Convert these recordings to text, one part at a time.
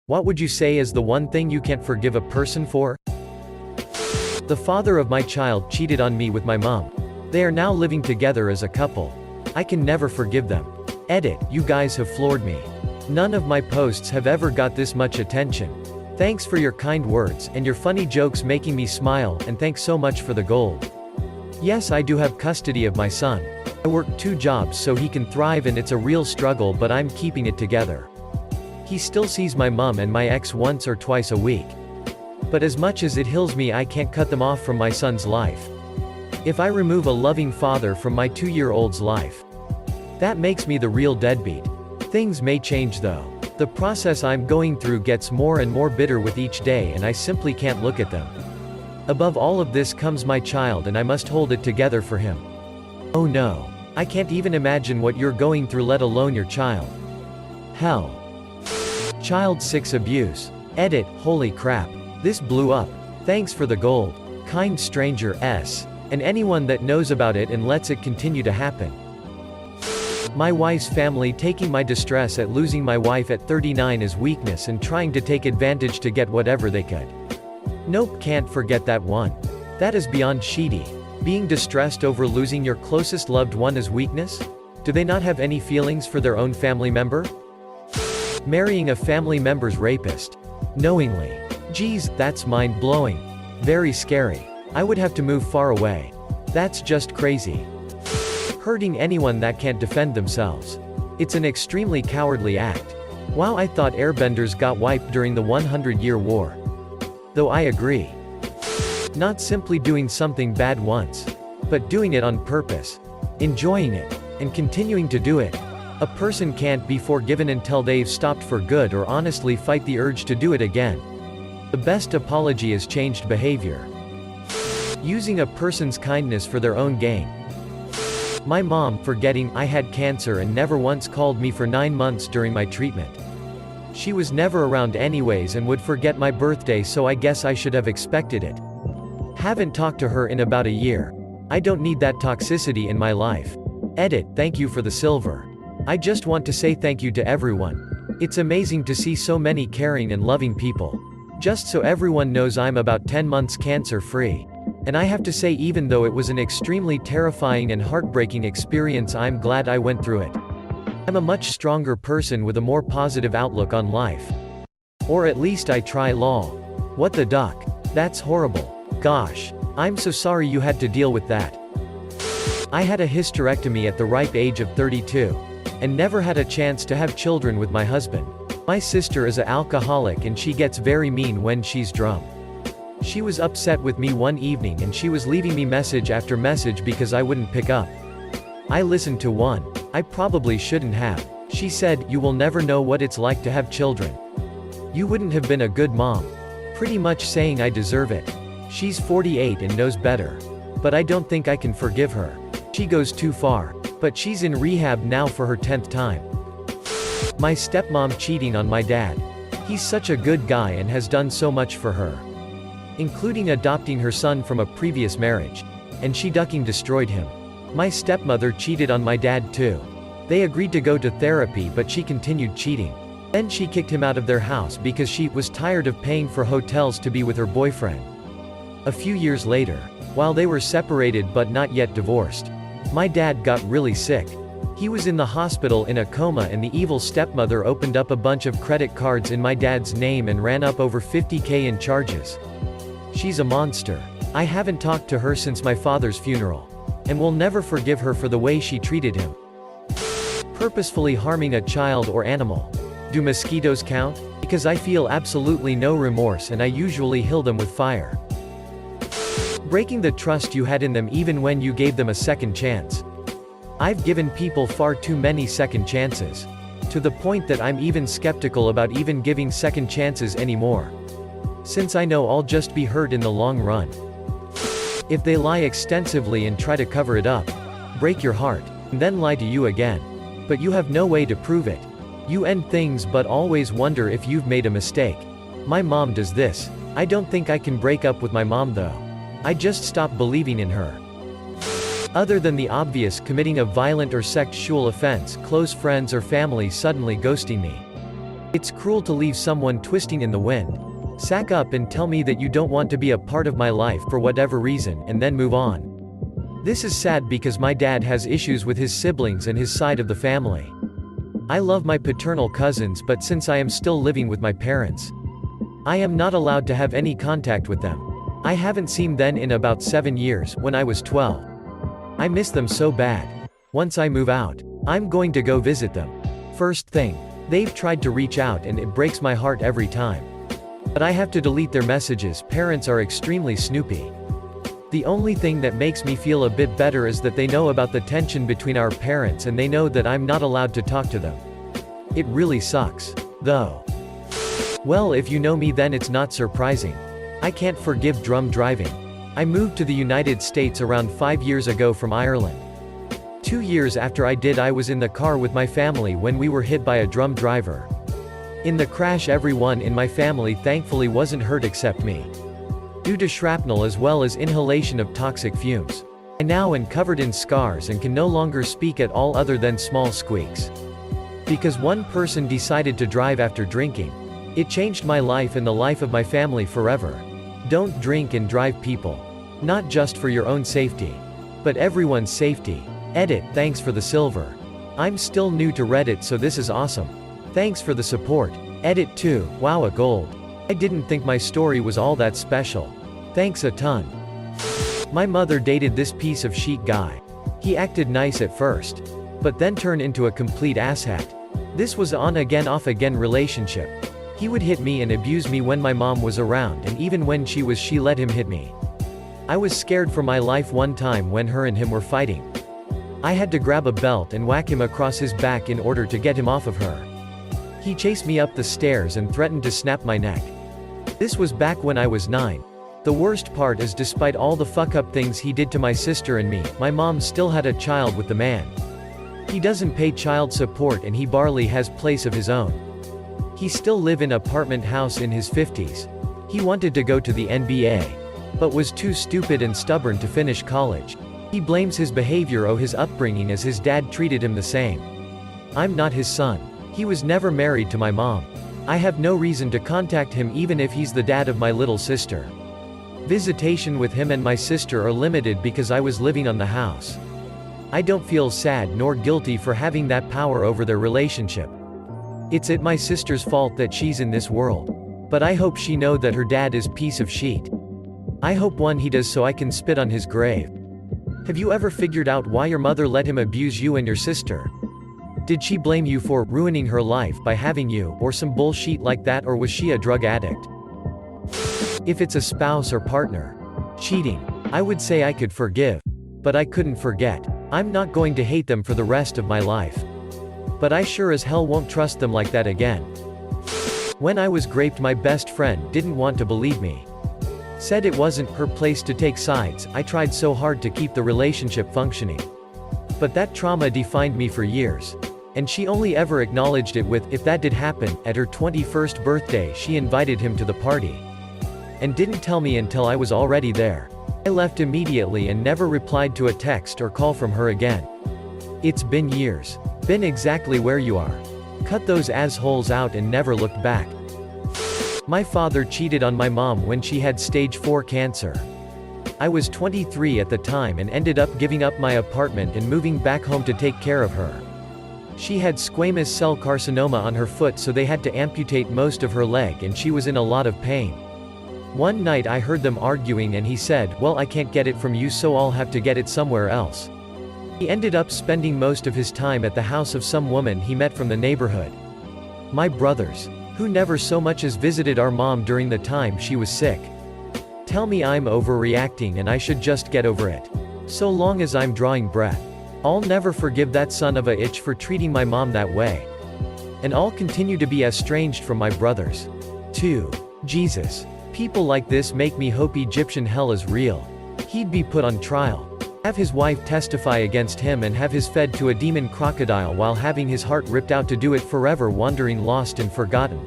What would you say is the one thing you can't forgive a person for? The father of my child cheated on me with my mom. They are now living together as a couple. I can never forgive them. Edit, you guys have floored me. None of my posts have ever got this much attention. Thanks for your kind words, and your funny jokes making me smile, and thanks so much for the gold. Yes, I do have custody of my son. I work 2 jobs so he can thrive, and it's a real struggle, but I'm keeping it together. He still sees my mom and my ex once or twice a week. But as much as it heals me, I can't cut them off from my son's life. If I remove a loving father from my 2-year-old's life, that makes me the real deadbeat. Things may change though. The process I'm going through gets more and more bitter with each day, and I simply can't look at them. Above all of this comes my child, and I must hold it together for him. Oh no. I can't even imagine what you're going through, let alone your child. Hell. Child 6 abuse. Edit, holy crap. This blew up. Thanks for the gold. Kind stranger S. And anyone that knows about it and lets it continue to happen. My wife's family taking my distress at losing my wife at 39 as weakness and trying to take advantage to get whatever they could. Nope, can't forget that one. That is beyond shitty. Being distressed over losing your closest loved one as weakness? Do they not have any feelings for their own family member? Marrying a family member's rapist. Knowingly. Geez, that's mind-blowing. Very scary. I would have to move far away. That's just crazy. Hurting anyone that can't defend themselves. It's an extremely cowardly act. Wow, I thought airbenders got wiped during the 100-Year War. Though I agree. Not simply doing something bad once, but doing it on purpose, enjoying it, and continuing to do it. A person can't be forgiven until they've stopped for good or honestly fight the urge to do it again. The best apology is changed behavior. Using a person's kindness for their own gain. My mom forgetting I had cancer and never once called me for 9 months during my treatment. She was never around anyways and would forget my birthday, so I guess I should have expected it. Haven't talked to her in about a year. I don't need that toxicity in my life. Edit, thank you for the silver. I just want to say thank you to everyone. It's amazing to see so many caring and loving people. Just so everyone knows, I'm about 10 months cancer-free. And I have to say, even though it was an extremely terrifying and heartbreaking experience, I'm glad I went through it. I'm a much stronger person with a more positive outlook on life. Or at least I try, lol. What the duck? That's horrible. Gosh. I'm so sorry you had to deal with that. I had a hysterectomy at the ripe age of 32. And never had a chance to have children with my husband. My sister is an alcoholic and she gets very mean when she's drunk. She was upset with me one evening and she was leaving me message after message because I wouldn't pick up. I listened to one. I probably shouldn't have. She said, "You will never know what it's like to have children. You wouldn't have been a good mom." Pretty much saying I deserve it. She's 48 and knows better. But I don't think I can forgive her. She goes too far. But she's in rehab now for her 10th time. My stepmom cheating on my dad. He's such a good guy and has done so much for her, including adopting her son from a previous marriage. And she ducking destroyed him. My stepmother cheated on my dad too. They agreed to go to therapy, but she continued cheating. Then she kicked him out of their house because she was tired of paying for hotels to be with her boyfriend. A few years later, while they were separated but not yet divorced, my dad got really sick. He was in the hospital in a coma, and the evil stepmother opened up a bunch of credit cards in my dad's name and ran up over $50,000 in charges. She's a monster. I haven't talked to her since my father's funeral. And will never forgive her for the way she treated him. Purposefully harming a child or animal. Do mosquitoes count? Because I feel absolutely no remorse and I usually heal them with fire. Breaking the trust you had in them even when you gave them a second chance. I've given people far too many second chances. To the point that I'm even skeptical about even giving second chances anymore. Since I know I'll just be hurt in the long run. If they lie extensively and try to cover it up, break your heart, and then lie to you again. But you have no way to prove it. You end things but always wonder if you've made a mistake. My mom does this. I don't think I can break up with my mom though. I just stop believing in her. Other than the obvious, committing a violent or sexual offense, close friends or family suddenly ghosting me. It's cruel to leave someone twisting in the wind. Sack up and tell me that you don't want to be a part of my life for whatever reason, and then move on. This is sad because my dad has issues with his siblings and his side of the family. I love my paternal cousins, but since I am still living with my parents, I am not allowed to have any contact with them. I haven't seen them in about 7 years, when I was 12. I miss them so bad. Once I move out, I'm going to go visit them. First thing. They've tried to reach out and it breaks my heart every time. But I have to delete their messages. Parents are extremely snoopy. The only thing that makes me feel a bit better is that they know about the tension between our parents and they know that I'm not allowed to talk to them. It really sucks, though. Well, if you know me, then it's not surprising. I can't forgive drunk driving. I moved to the United States around 5 years ago from Ireland. 2 years after I did, I was in the car with my family when we were hit by a drunk driver. In the crash, everyone in my family thankfully wasn't hurt except me, due to shrapnel as well as inhalation of toxic fumes. I now am covered in scars and can no longer speak at all other than small squeaks. Because one person decided to drive after drinking. It changed my life and the life of my family forever. Don't drink and drive, people. Not just for your own safety, but everyone's safety. Edit, thanks for the silver. I'm still new to Reddit, so this is awesome. Thanks for the support. Edit 2, wow, a gold. I didn't think my story was all that special. Thanks a ton. My mother dated this piece of shit guy. He acted nice at first, but then turned into a complete asshat. This was on again off again relationship. He would hit me and abuse me when my mom was around, and even when she let him hit me. I was scared for my life one time when her and him were fighting. I had to grab a belt and whack him across his back in order to get him off of her. He chased me up the stairs and threatened to snap my neck. This was back when I was 9. The worst part is, despite all the fuck-up things he did to my sister and me, my mom still had a child with the man. He doesn't pay child support and he barely has place of his own. He still live in apartment house in his 50s. He wanted to go to the NBA, but was too stupid and stubborn to finish college. He blames his behavior on his upbringing, as his dad treated him the same. I'm not his son. He was never married to my mom. I have no reason to contact him even if he's the dad of my little sister. Visitation with him and my sister are limited because I was living on the house. I don't feel sad nor guilty for having that power over their relationship. It's my sister's fault that she's in this world. But I hope she know that her dad is piece of shit. I hope one he does, so I can spit on his grave. Have you ever figured out why your mother let him abuse you and your sister? Did she blame you for ruining her life by having you, or some bullshit like that, or was she a drug addict? If it's a spouse or partner cheating, I would say I could forgive, but I couldn't forget. I'm not going to hate them for the rest of my life. But I sure as hell won't trust them like that again. When I was raped, my best friend didn't want to believe me. Said it wasn't her place to take sides. I tried so hard to keep the relationship functioning. But that trauma defined me for years. And she only ever acknowledged it with, if that did happen. At her 21st birthday she invited him to the party. And didn't tell me until I was already there. I left immediately and never replied to a text or call from her again. It's been years. Been exactly where you are. Cut those assholes out and never looked back. My father cheated on my mom when she had stage 4 cancer. I was 23 at the time and ended up giving up my apartment and moving back home to take care of her. She had squamous cell carcinoma on her foot, so they had to amputate most of her leg and she was in a lot of pain. One night I heard them arguing and he said, "Well, I can't get it from you, so I'll have to get it somewhere else." He ended up spending most of his time at the house of some woman he met from the neighborhood. My brothers, who never so much as visited our mom during the time she was sick, tell me I'm overreacting and I should just get over it. So long as I'm drawing breath. I'll never forgive that son of a bitch for treating my mom that way. And I'll continue to be estranged from my brothers. 2. Jesus. People like this make me hope Egyptian hell is real. He'd be put on trial. Have his wife testify against him and have his fed to a demon crocodile while having his heart ripped out to do it forever, wandering lost and forgotten.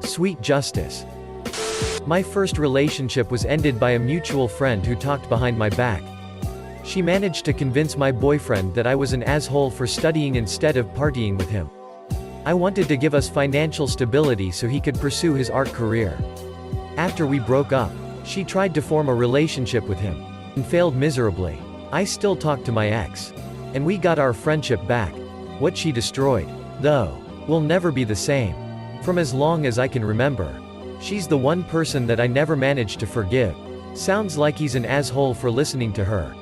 Sweet justice. My first relationship was ended by a mutual friend who talked behind my back. She managed to convince my boyfriend that I was an asshole for studying instead of partying with him. I wanted to give us financial stability so he could pursue his art career. After we broke up, she tried to form a relationship with him, and failed miserably. I still talk to my ex. And we got our friendship back. What she destroyed, though, will never be the same. From as long as I can remember. She's the one person that I never managed to forgive. Sounds like he's an asshole for listening to her.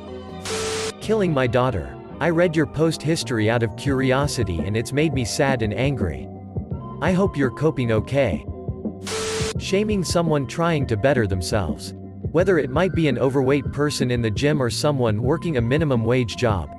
Killing my daughter. I read your post history out of curiosity and it's made me sad and angry. I hope you're coping okay. Shaming someone trying to better themselves. Whether it might be an overweight person in the gym or someone working a minimum wage job.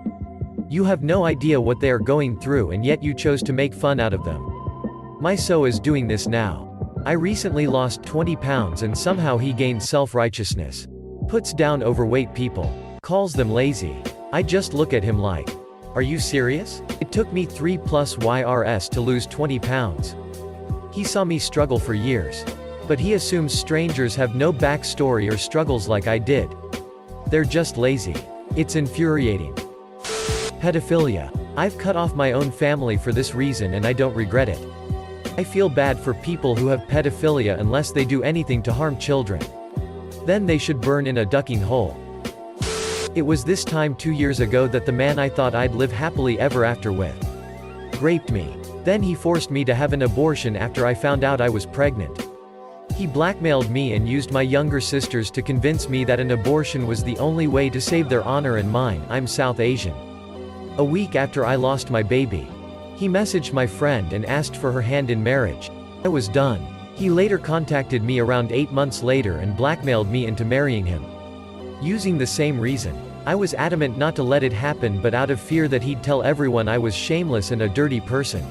You have no idea what they are going through and yet you chose to make fun out of them. My so is doing this now. I recently lost 20 pounds and somehow he gained self-righteousness. Puts down overweight people. Calls them lazy. I just look at him like, are you serious? It took me 3+ YRS to lose 20 pounds. He saw me struggle for years. But he assumes strangers have no backstory or struggles like I did. They're just lazy. It's infuriating. Pedophilia. I've cut off my own family for this reason and I don't regret it. I feel bad for people who have pedophilia unless they do anything to harm children. Then they should burn in a ducking hole. It was this time 2 years ago that the man I thought I'd live happily ever after with raped me. Then he forced me to have an abortion after I found out I was pregnant. He blackmailed me and used my younger sisters to convince me that an abortion was the only way to save their honor and mine. I'm South Asian. A week after I lost my baby, he messaged my friend and asked for her hand in marriage. I was done. He later contacted me around 8 months later and blackmailed me into marrying him. Using the same reason. I was adamant not to let it happen but out of fear that he'd tell everyone I was shameless and a dirty person.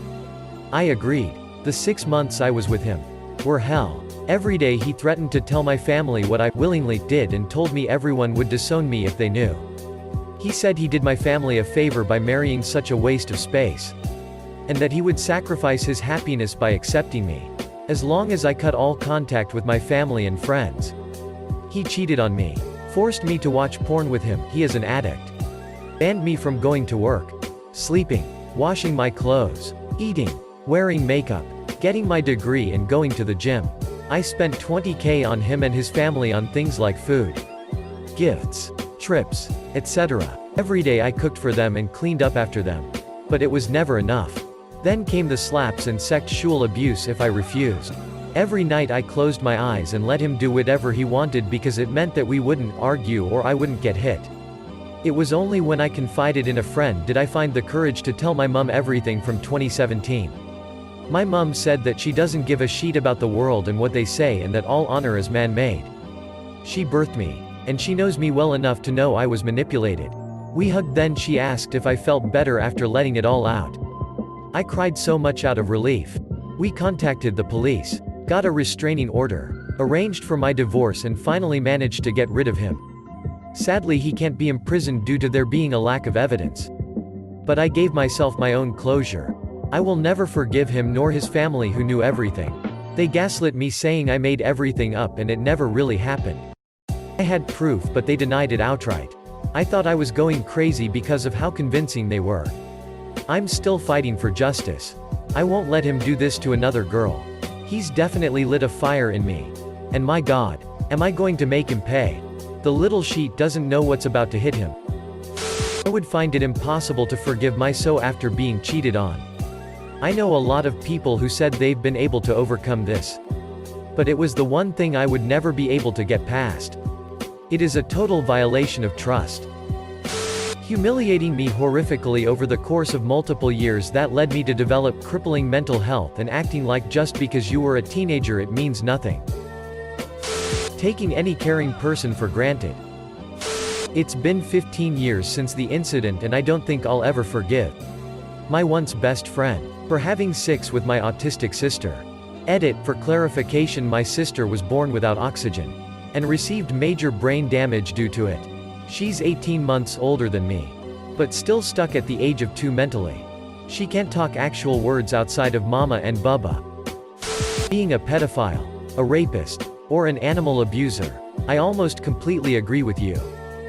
I agreed. The 6 months I was with him were hell. Every day he threatened to tell my family what I willingly did and told me everyone would disown me if they knew. He said he did my family a favor by marrying such a waste of space. And that he would sacrifice his happiness by accepting me. As long as I cut all contact with my family and friends. He cheated on me. Forced me to watch porn with him. He is an addict. Banned me from going to work. Sleeping. Washing my clothes. Eating. Wearing makeup. Getting my degree and going to the gym. I spent $20,000 on him and his family on things like food, gifts, trips, etc. Every day I cooked for them and cleaned up after them. But it was never enough. Then came the slaps and sexual abuse if I refused. Every night I closed my eyes and let him do whatever he wanted because it meant that we wouldn't argue or I wouldn't get hit. It was only when I confided in a friend did I find the courage to tell my mom everything from 2017. My mom said that she doesn't give a shit about the world and what they say and that all honor is man-made. She birthed me. And she knows me well enough to know I was manipulated. We hugged then she asked if I felt better after letting it all out. I cried so much out of relief. We contacted the police. Got a restraining order. Arranged for my divorce and finally managed to get rid of him. Sadly he can't be imprisoned due to there being a lack of evidence. But I gave myself my own closure. I will never forgive him nor his family who knew everything. They gaslit me saying I made everything up and it never really happened. I had proof but they denied it outright. I thought I was going crazy because of how convincing they were. I'm still fighting for justice. I won't let him do this to another girl. He's definitely lit a fire in me. And my God, am I going to make him pay? The little sheet doesn't know what's about to hit him. I would find it impossible to forgive my so after being cheated on. I know a lot of people who said they've been able to overcome this. But it was the one thing I would never be able to get past. It is a total violation of trust. Humiliating me horrifically over the course of multiple years that led me to develop crippling mental health and acting like just because you were a teenager it means nothing. Taking any caring person for granted. It's been 15 years since the incident and I don't think I'll ever forgive my once best friend for having sex with my autistic sister. Edit, for clarification, my sister was born without oxygen and received major brain damage due to it. She's 18 months older than me, but still stuck at the age of 2 mentally. She can't talk actual words outside of mama and bubba. Being a pedophile, a rapist, or an animal abuser, I almost completely agree with you.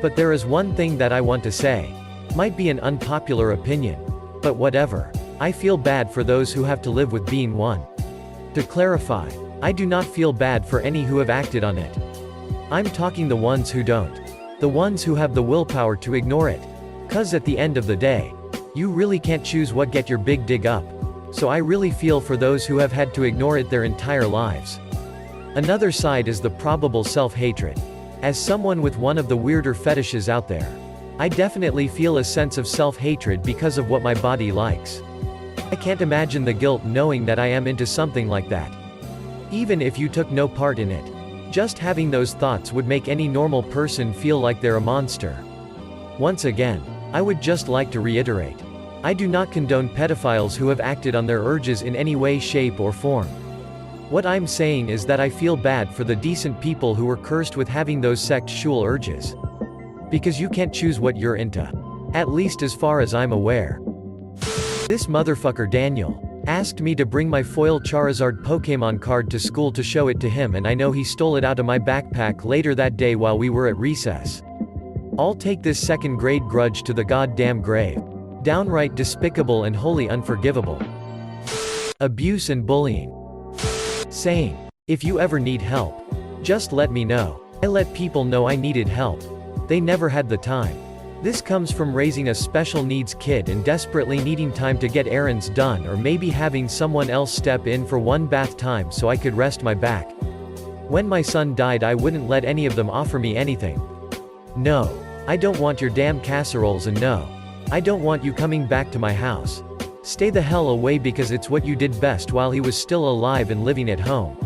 But there is one thing that I want to say. Might be an unpopular opinion. But whatever. I feel bad for those who have to live with being one. To clarify, I do not feel bad for any who have acted on it. I'm talking the ones who don't. The ones who have the willpower to ignore it. 'Cause at the end of the day, you really can't choose what get your big dig up. So I really feel for those who have had to ignore it their entire lives. Another side is the probable self-hatred. As someone with one of the weirder fetishes out there, I definitely feel a sense of self-hatred because of what my body likes. I can't imagine the guilt knowing that I am into something like that. Even if you took no part in it. Just having those thoughts would make any normal person feel like they're a monster. Once again, I would just like to reiterate. I do not condone pedophiles who have acted on their urges in any way, shape, or form. What I'm saying is that I feel bad for the decent people who were cursed with having those sexual urges. Because you can't choose what you're into. At least as far as I'm aware. This motherfucker Daniel asked me to bring my foil Charizard Pokémon card to school to show it to him, and I know he stole it out of my backpack later that day while we were at recess. I'll take this second grade grudge to the goddamn grave. Downright despicable and wholly unforgivable. Abuse and bullying. Saying, if you ever need help, just let me know. I let people know I needed help. They never had the time. This comes from raising a special needs kid and desperately needing time to get errands done, or maybe having someone else step in for one bath time so I could rest my back. When my son died, I wouldn't let any of them offer me anything. No. I don't want your damn casseroles, and no. I don't want you coming back to my house. Stay the hell away, because it's what you did best while he was still alive and living at home.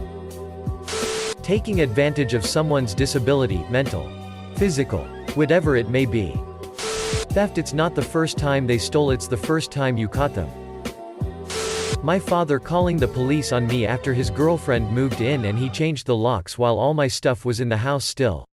Taking advantage of someone's disability, mental, physical, whatever it may be. Theft. It's not the first time they stole, it's the first time you caught them. My father calling the police on me after his girlfriend moved in and he changed the locks while all my stuff was in the house still.